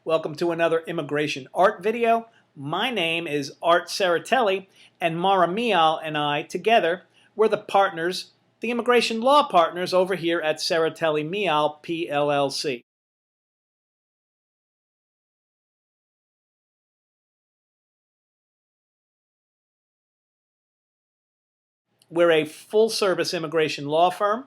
Welcome to another immigration art video. My name is Art Serratelli, and Mara Mijal and I together, we're the partners, the immigration law partners over here at Serratelli Mijal PLLC. We're a full-service immigration law firm.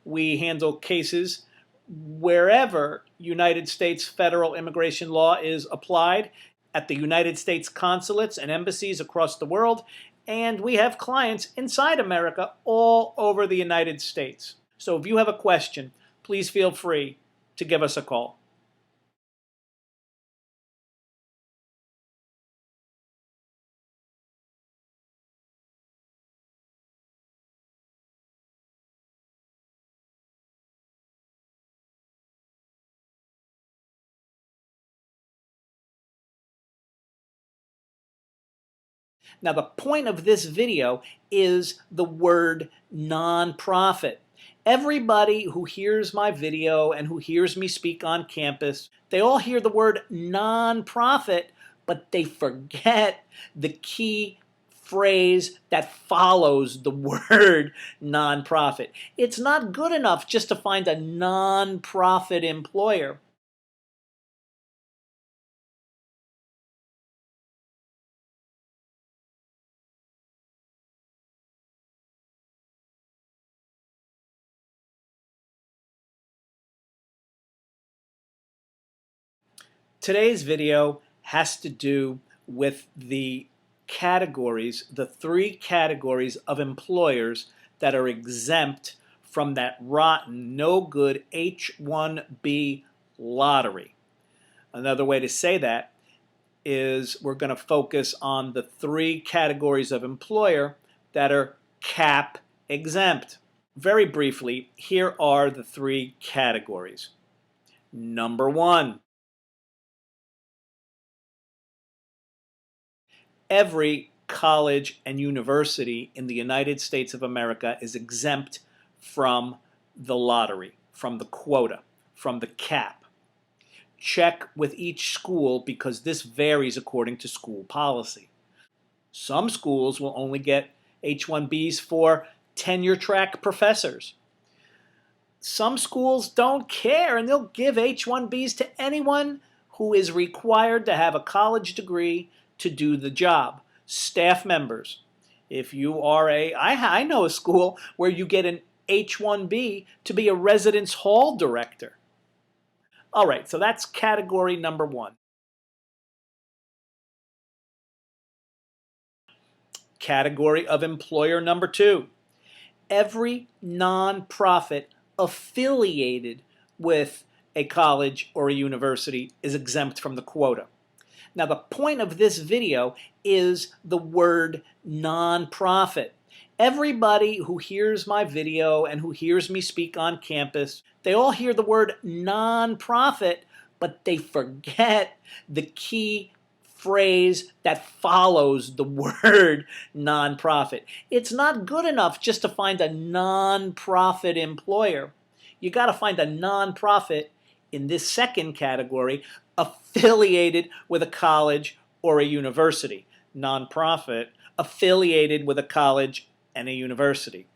We handle cases wherever United States federal immigration law is applied, at the United States consulates and embassies across the world, and we have clients inside America all over the United States. So if you have a question, please feel free to give us a call. Now, the point of this video is the word nonprofit. Everybody who hears my video and who hears me speak on campus, they all hear the word nonprofit, but they forget the key phrase that follows the word nonprofit. It's not good enough just to find a nonprofit employer. Today's video has to do with the categories, the three categories of employers that are exempt from that rotten, no good H-1B lottery. Another way to say that is we're going to focus on the three categories of employer that are cap exempt. Very briefly, here are the three categories. Number one, every college and university in the United States of America is exempt from the lottery, from the quota, from the cap. Check with each school because this varies according to school policy. Some schools will only get H-1Bs for tenure-track professors. Some schools don't care and they'll give H-1Bs to anyone who is required to have a college degree to do the job. Staff members. If you are I know a school where you get an H-1B to be a residence hall director. All right, so that's category number one. Category of employer number two. Every nonprofit affiliated with a college or a university is exempt from the quota. Now, the point of this video is the word nonprofit. Everybody who hears my video and who hears me speak on campus, they all hear the word nonprofit, but they forget the key phrase that follows the word nonprofit. It's not good enough just to find a nonprofit employer. You got to find a nonprofit in this second category affiliated with a college or a university. Nonprofit affiliated with a college and a university.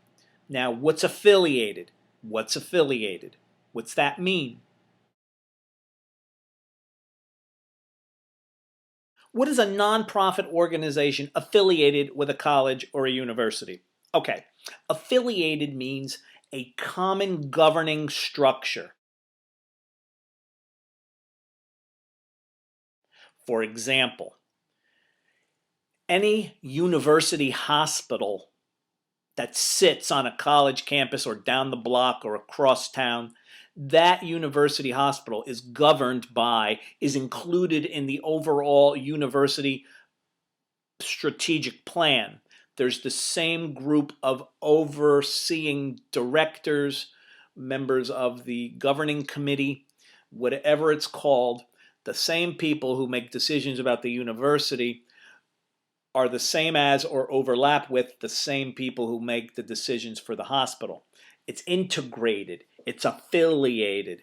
Now, what's affiliated? What's affiliated? What's that mean? What is a nonprofit organization affiliated with a college or a university? Okay, affiliated means a common governing structure. For example, any university hospital that sits on a college campus or down the block or across town, that university hospital is governed by, is included in the overall university strategic plan. There's the same group of overseeing directors, members of the governing committee, whatever it's called. The same people who make decisions about the university are the same as or overlap with the same people who make the decisions for the hospital. It's integrated. It's affiliated.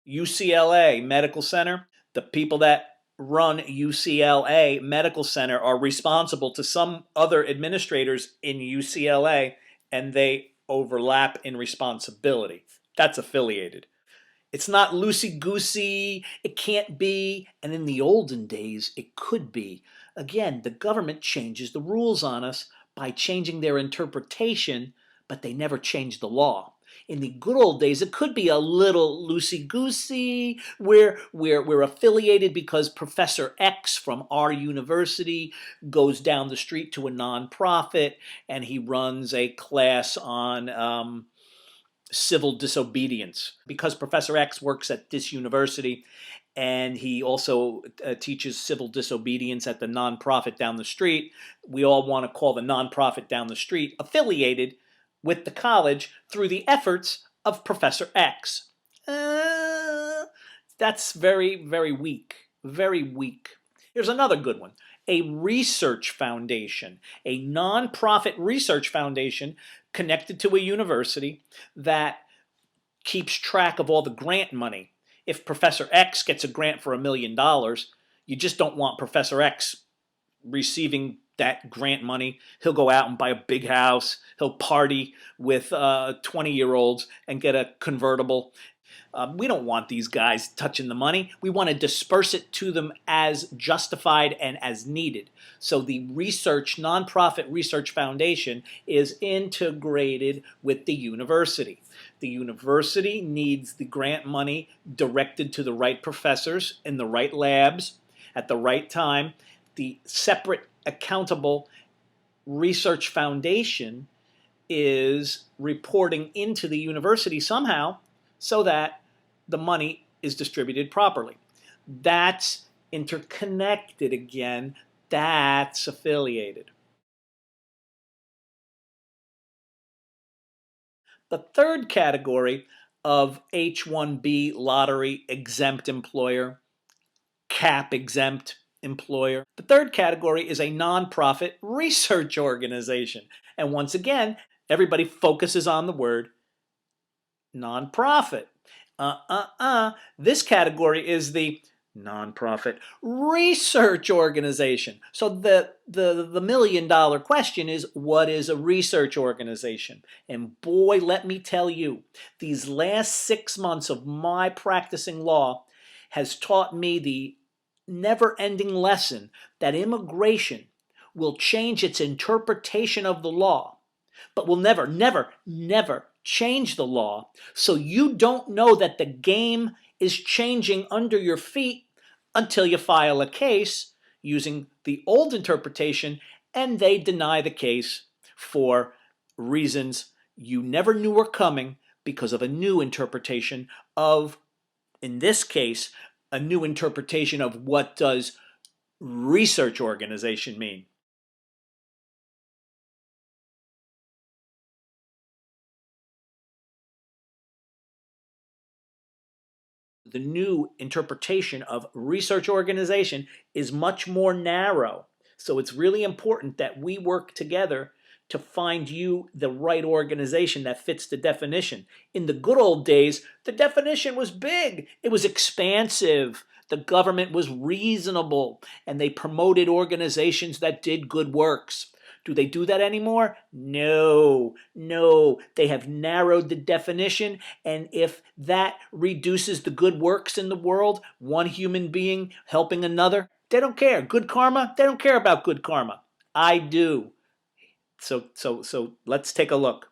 UCLA Medical Center, the people that run UCLA Medical Center are responsible to some other administrators in UCLA, and they overlap in responsibility. That's affiliated. It's not loosey-goosey, it can't be, and in the olden days, it could be. Again, the government changes the rules on us by changing their interpretation, but they never change the law. In the good old days, it could be a little loosey-goosey. We're affiliated because Professor X from our university goes down the street to a nonprofit and he runs a class on civil disobedience. Because Professor X works at this university and he also teaches civil disobedience at the nonprofit down the street, we all want to call the nonprofit down the street affiliated with the college through the efforts of Professor X. That's very, very weak. Very weak. Here's another good one. A research foundation, a nonprofit research foundation connected to a university that keeps track of all the grant money. If Professor X gets a grant for $1 million, you just don't want Professor X receiving that grant money. He'll go out and buy a big house. He'll party with 20-year-olds and get a convertible. We don't want these guys touching the money. We want to disperse it to them as justified and as needed. So the nonprofit research foundation is integrated with the university. The university needs the grant money directed to the right professors in the right labs at the right time. The separate accountable research foundation is reporting into the university somehow so that the money is distributed properly. That's interconnected again. That's affiliated. The third category of H-1B lottery exempt employer, cap-exempt employer. The third category is a nonprofit research organization. And once again, everybody focuses on the word nonprofit. This category is the nonprofit research organization. So the million-dollar question is, what is a research organization? And boy, let me tell you, these last 6 months of my practicing law has taught me the never-ending lesson that immigration will change its interpretation of the law, but will never, never, never change the law. So you don't know that the game is changing under your feet until you file a case using the old interpretation and they deny the case for reasons you never knew were coming because of a new interpretation of, in this case, a new interpretation of what does research organization mean. The new interpretation of research organization is much more narrow. So it's really important that we work together to find you the right organization that fits the definition. In the good old days, the definition was big. It was expansive. The government was reasonable, and they promoted organizations that did good works. Do they do that anymore? No, no. They have narrowed the definition, and if that reduces the good works in the world, one human being helping another, they don't care. Good karma? They don't care about good karma. I do. So let's take a look.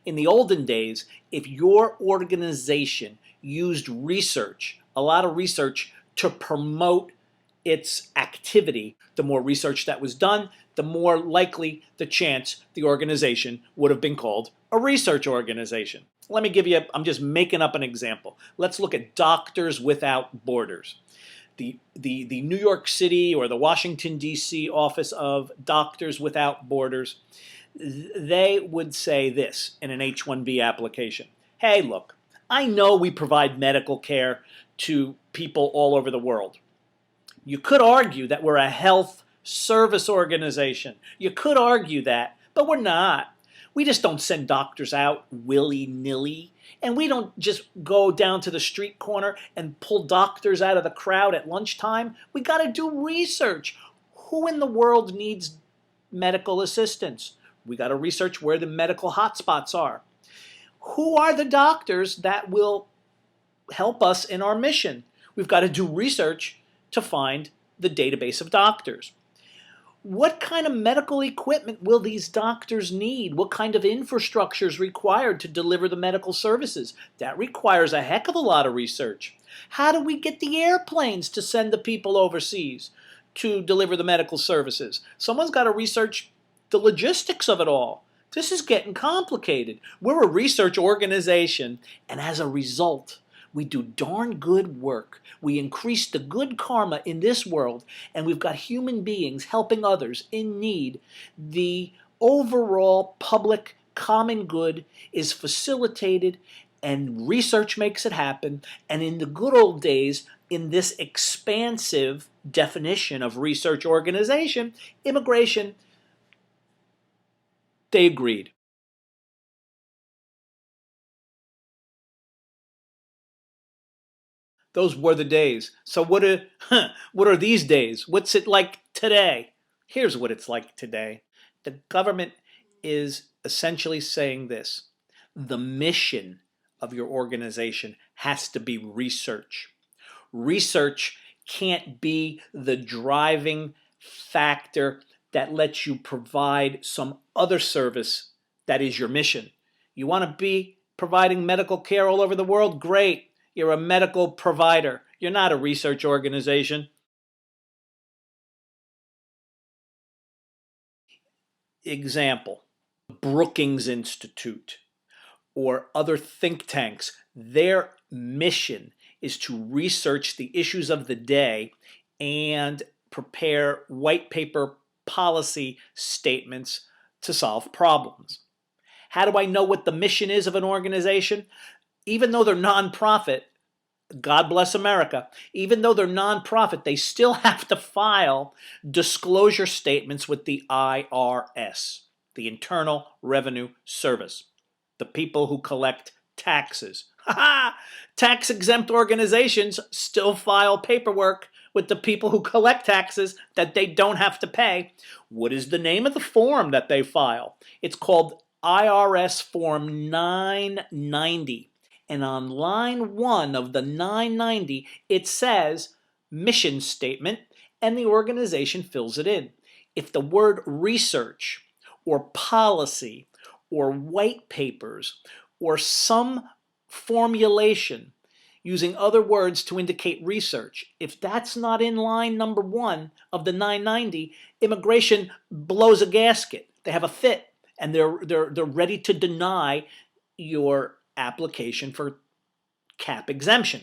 In the olden days, if your organization used research, a lot of research, to promote its activity, the more research that was done, the more likely the chance the organization would have been called a research organization. Let me give you, I'm just making up an example. Let's look at Doctors Without Borders. The New York City or the Washington, D.C. office of Doctors Without Borders, they would say this in an H-1B application. Hey, look, I know we provide medical care to people all over the world. You could argue that we're a health service organization. You could argue that, but we're not. We just don't send doctors out willy-nilly. And we don't just go down to the street corner and pull doctors out of the crowd at lunchtime. We got to do research. Who in the world needs medical assistance? We got to research where the medical hotspots are. Who are the doctors that will help us in our mission? We've got to do research to find the database of doctors. What kind of medical equipment will these doctors need? What kind of infrastructure is required to deliver the medical services? That requires a heck of a lot of research. How do we get the airplanes to send the people overseas to deliver the medical services? Someone's got to research the logistics of it all. This is getting complicated. We're a research organization, and as a result, we do darn good work. We increase the good karma in this world, and we've got human beings helping others in need. The overall public common good is facilitated, and research makes it happen. And in the good old days, in this expansive definition of research organization, immigration, they agreed. Those were the days. So what are these days? What's it like today? Here's what it's like today. The government is essentially saying this. The mission of your organization has to be research. Research can't be the driving factor that lets you provide some other service that is your mission. You want to be providing medical care all over the world? Great. You're a medical provider. You're not a research organization. Example, Brookings Institute or other think tanks, their mission is to research the issues of the day and prepare white paper policy statements to solve problems. How do I know what the mission is of an organization? Even though they're nonprofit, God bless America, even though they're nonprofit, they still have to file disclosure statements with the IRS, the Internal Revenue Service, the people who collect taxes. Tax-exempt organizations still file paperwork with the people who collect taxes that they don't have to pay. What is the name of the form that they file? It's called IRS Form 990. And on line 1 of the 990, it says mission statement, and the organization fills it in. If the word research or policy or white papers or some formulation using other words to indicate research, if that's not in line number 1 of the 990, immigration blows a gasket. They have a fit, and they're ready to deny your application for cap exemption.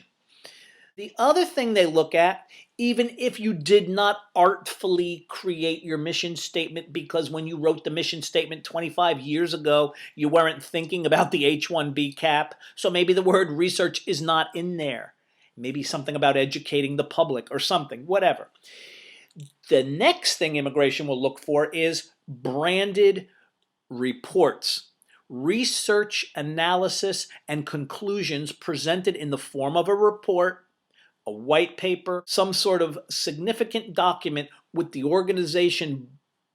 The other thing they look at, even if you did not artfully create your mission statement because when you wrote the mission statement 25 years ago, you weren't thinking about the H-1B cap, so maybe the word research is not in there. Maybe something about educating the public or something, whatever. The next thing immigration will look for is branded reports. Research, analysis, and conclusions presented in the form of a report, a white paper, some sort of significant document with the organization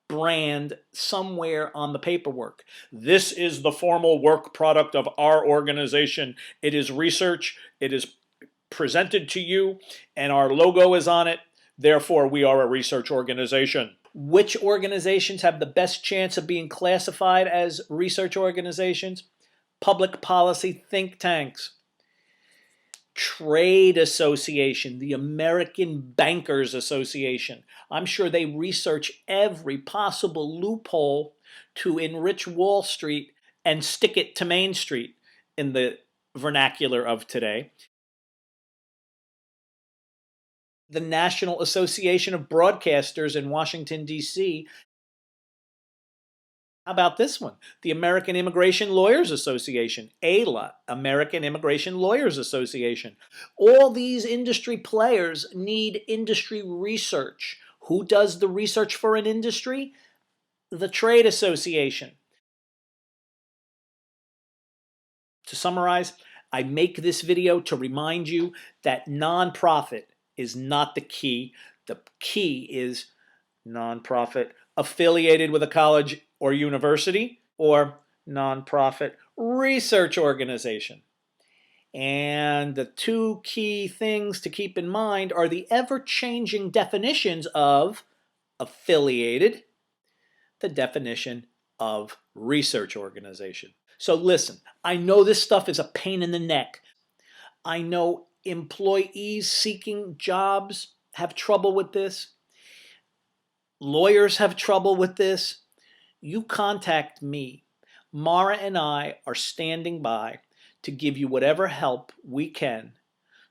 brand somewhere on the paperwork. This is the formal work product of our organization. It is research. It is presented to you, and our logo is on it. Therefore, we are a research organization. Which organizations have the best chance of being classified as research organizations? Public policy think tanks. Trade Association, the American Bankers Association. I'm sure they research every possible loophole to enrich Wall Street and stick it to Main Street in the vernacular of today. The National Association of Broadcasters in Washington, D.C. How about this one? The American Immigration Lawyers Association, AILA, American Immigration Lawyers Association. All these industry players need industry research. Who does the research for an industry? The Trade Association. To summarize, I make this video to remind you that nonprofit is not the key. The key is nonprofit affiliated with a college or university, or nonprofit research organization. And the two key things to keep in mind are the ever-changing definitions of affiliated, the definition of research organization. So listen, I know this stuff is a pain in the neck. I know employees seeking jobs have trouble with this. Lawyers have trouble with this. You contact me. Mara and I are standing by to give you whatever help we can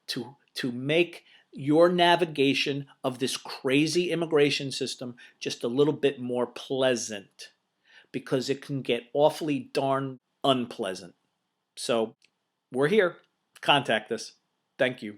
to make your navigation of this crazy immigration system just a little bit more pleasant, because it can get awfully darn unpleasant. So we're here. Contact us. Thank you.